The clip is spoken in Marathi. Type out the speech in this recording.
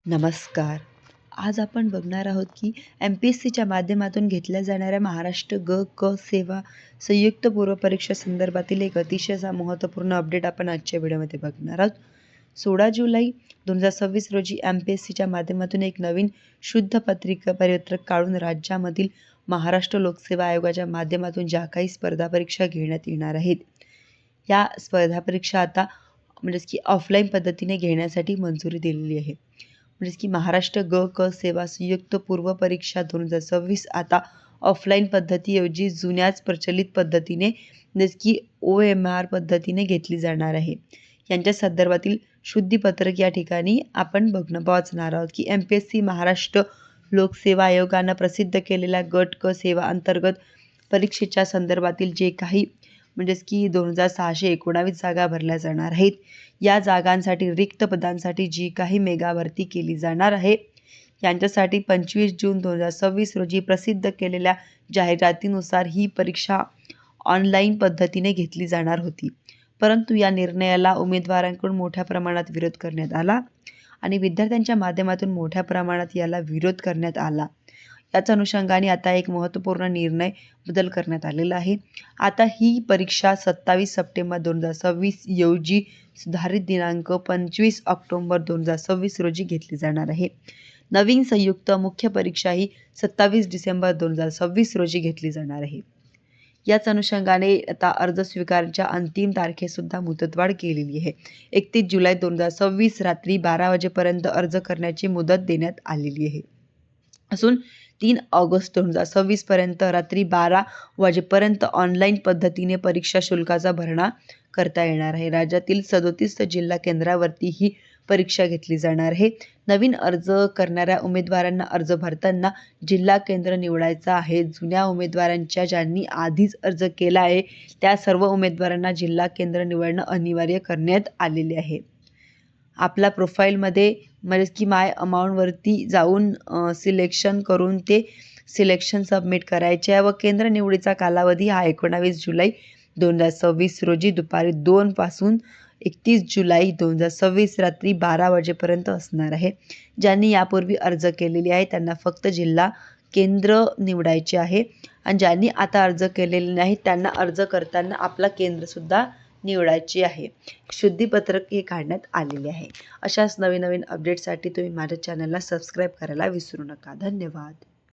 नमस्कार. आज आपण बघणार आहोत की एम-पी-एस-सीच्या माध्यमातून घेतल्या जाणाऱ्या महाराष्ट्र क सेवा संयुक्त पूर्व परीक्षा संदर्भातील एक अतिशय महत्त्वपूर्ण अपडेट आपण आजच्या व्हिडिओमध्ये बघणार आहोत. 16 जुलै 2026 रोजी एम-पी-एस-सीच्या माध्यमातून एक नवीन शुद्ध परिपत्रक काढून राज्यामधील महाराष्ट्र लोकसेवा आयोगाच्या माध्यमातून ज्या काही स्पर्धा परीक्षा घेण्यात येणार आहेत, या स्पर्धा परीक्षा आता की ऑफलाईन पद्धतीने घेण्यासाठी मंजुरी दिलेली आहे. की महाराष्ट्र क सेवा संयुक्त पूर्व परीक्षा 2026 आता ऑफलाईन पद्धतीऐवजी जुन्याच प्रचलित पद्धतीने की OMR पद्धतीने घेतली जाणार आहे. यांच्या संदर्भातील शुद्धीपत्रक या ठिकाणी आपण वाचणार आहोत की एम-पी-एस-सी महाराष्ट्र लोकसेवा आयोगानं प्रसिद्ध केलेल्या गट क सेवा अंतर्गत परीक्षेच्या संदर्भातील जे काही की 2619 जागा भरल्या जाणार आहेत. या जागांसाठी रिक्त पदांसाठी जी काही मेगा भरती केली जाणार आहे, यांच्यासाठी 25 जून 2026 रोजी प्रसिद्ध केलेल्या जाहिरातीनुसार ही परीक्षा ऑनलाईन पद्धतीने घेतली जाणार होती. परंतु या निर्णयाला उमेदवारांकडून मोठ्या प्रमाणात विरोध करण्यात आला आणि विद्यार्थ्यांच्या माध्यमातून मोठ्या प्रमाणात याला विरोध करण्यात आला. याच अनुषंगाने आता एक महत्त्वपूर्ण बदल करण्यात आलेला आहे. आता ही परीक्षा 27 सप्टेंबर 2026 ऐवजी सुधारित दिनांक 25 ऑक्टोबर 2026 रोजी घेतली जाणार आहे. नवीन संयुक्त मुख्य परीक्षा ही 27 डिसेंबर 2026 रोजी घेतली जाणार आहे. याच अनुषंगाने आता अर्ज स्वीकारण्याच्या अंतिम तारखेसुद्धा मुदतवाढ केलेली आहे. 31 जुलै 2026 रात्री 12 वाजेपर्यंत अर्ज करण्याची मुदत देण्यात आलेली आहे. असून 3 ऑगस्ट 2026 पर्यंत रात्री 12 वाजेपर्यंत ऑनलाईन पद्धतीने परीक्षा शुल्काचा भरणा करता येणार आहे. राज्यातील 37 जिल्हा केंद्रावरती ही परीक्षा घेतली जाणार आहे. नवीन अर्ज करणाऱ्या उमेदवारांना अर्ज भरताना जिल्हा केंद्र निवडायचं आहे. जुन्या उमेदवारांच्या ज्यांनी आधीच अर्ज केला आहे, त्या सर्व उमेदवारांना जिल्हा केंद्र निवडणं अनिवार्य करण्यात आलेले आहे. आपला प्रोफाईलमध्ये की माय अमाऊंटवरती जाऊन सिलेक्शन करून ते सिलेक्शन सबमिट करायचे आहे व केंद्र निवडीचा कालावधी हा 19 जुलै 2026 रोजी दुपारी 2 पासून 31 जुलै 2026 रात्री 12 वाजेपर्यंत असणार आहे. ज्यांनी यापूर्वी अर्ज केलेले आहे त्यांना फक्त जिल्हा केंद्र निवडायचे आहे आणि ज्यांनी आता अर्ज केलेले नाही त्यांना अर्ज करताना आपला केंद्रसुद्धा निवडायची आहे. शुद्धीपत्रक हे काढण्यात आलेले आहे. अशाच नवीन अपडेटसाठी तुम्ही माझ्या चॅनलला सबस्क्राईब करायला विसरू नका. धन्यवाद.